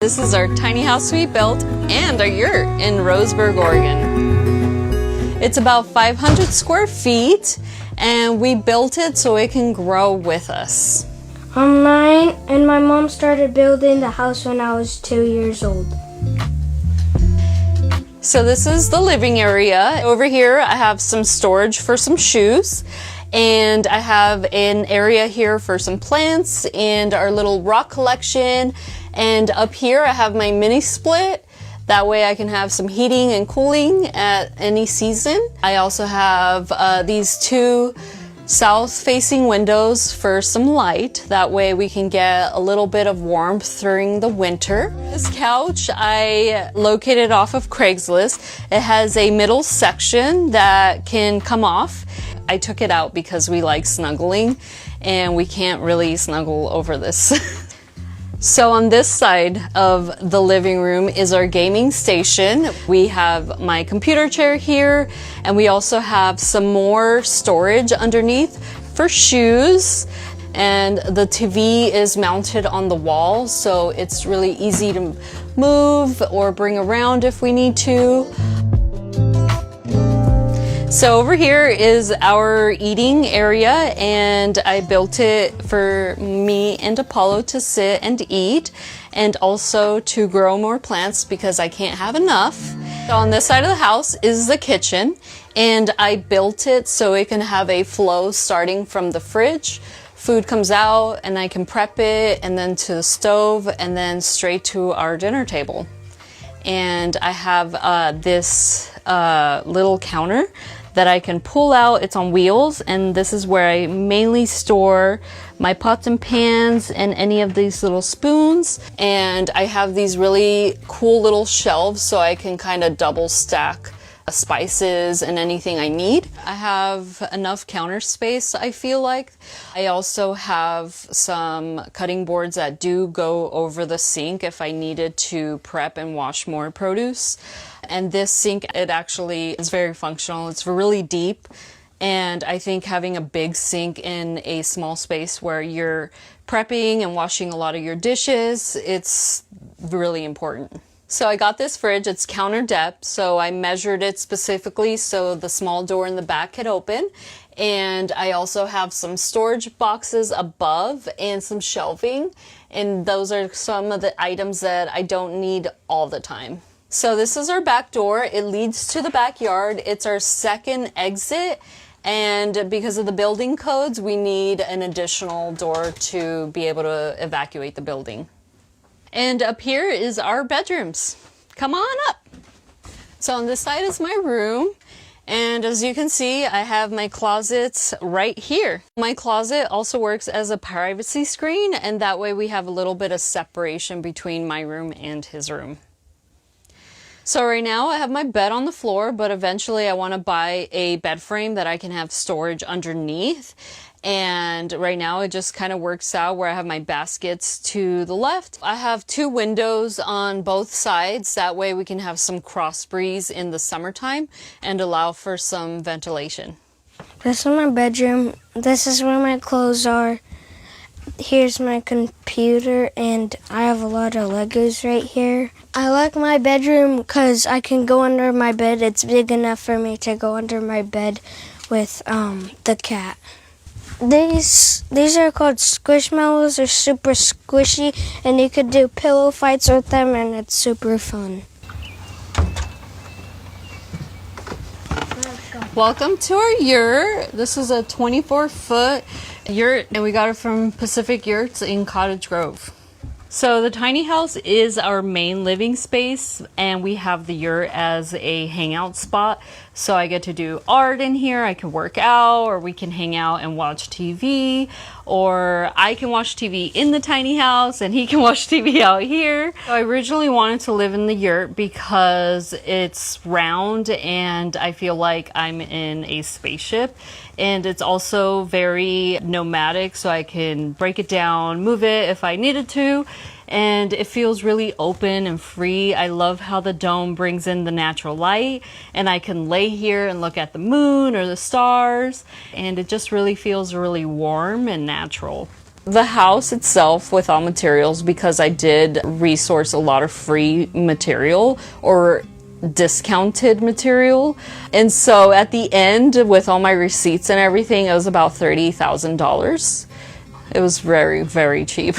This is our tiny house we built and our yurt in Roseburg, Oregon. It's about 500 square feet and we built it so it can grow with us. I'm 9 and my mom started building the house when I was 2 years old. So this is the living area. Over here I have some storage for some shoes. And I have an area here for some plants and our little rock collection. And up here I have my mini split. That way I can have some heating and cooling at any season. I also have these two south-facing windows for some light. That way we can get a little bit of warmth during the winter. This couch I located off of Craigslist. It has a middle section that can come off. I took it out because we like snuggling and we can't really snuggle over this. So on this side of the living room is our gaming station. We have my computer chair here and we also have some more storage underneath for shoes. And the TV is mounted on the wall, so it's really easy to move or bring around if we need to. So over here is our eating area and I built it for me and Apollo to sit and eat and also to grow more plants because I can't have enough. So on this side of the house is the kitchen and I built it so it can have a flow starting from the fridge. Food comes out and I can prep it and then to the stove and then straight to our dinner table. And I have this little counter that I can pull out. It's on wheels and this is where I mainly store my pots and pans and any of these little spoons. And I have these really cool little shelves so I can kind of double stack spices and anything I need. I have enough counter space, I feel like. I also have some cutting boards that do go over the sink if I needed to prep and wash more produce. And this sink, it actually is very functional. It's really deep. And I think having a big sink in a small space where you're prepping and washing a lot of your dishes, it's really important. So I got this fridge, it's counter depth, so I measured it specifically so the small door in the back could open. And I also have some storage boxes above and some shelving. And those are some of the items that I don't need all the time. So this is our back door. It leads to the backyard. It's our second exit. And because of the building codes, we need an additional door to be able to evacuate the building. And up here is our bedrooms. Come on up. So on this side is my room. And as you can see, I have my closets right here. My closet also works as a privacy screen, and that way we have a little bit of separation between my room and his room. So right now I have my bed on the floor, but eventually I want to buy a bed frame that I can have storage underneath. And right now it just kind of works out where I have my baskets to the left. I have two windows on both sides. That way we can have some cross breeze in the summertime and allow for some ventilation. This is my bedroom. This is where my clothes are. Here's my computer and I have a lot of Legos right here. I like my bedroom because I can go under my bed. It's big enough for me to go under my bed with the cat. These are called Squishmallows. They're super squishy and you could do pillow fights with them and it's super fun. Welcome to our yurt. This is a 24-foot yurt and we got it from Pacific Yurts in Cottage Grove. So the tiny house is our main living space and we have the yurt as a hangout spot. So I get to do art in here, I can work out, or we can hang out and watch TV, or I can watch TV in the tiny house and he can watch TV out here. So I originally wanted to live in the yurt because it's round and I feel like I'm in a spaceship. And it's also very nomadic, so I can break it down, move it if I needed to. And it feels really open and free. I love how the dome brings in the natural light and I can lay here and look at the moon or the stars. And it just really feels really warm and natural. The house itself with all materials, because I did resource a lot of free material or discounted material. And so at the end, with all my receipts and everything, it was about $30,000. It was very, very cheap.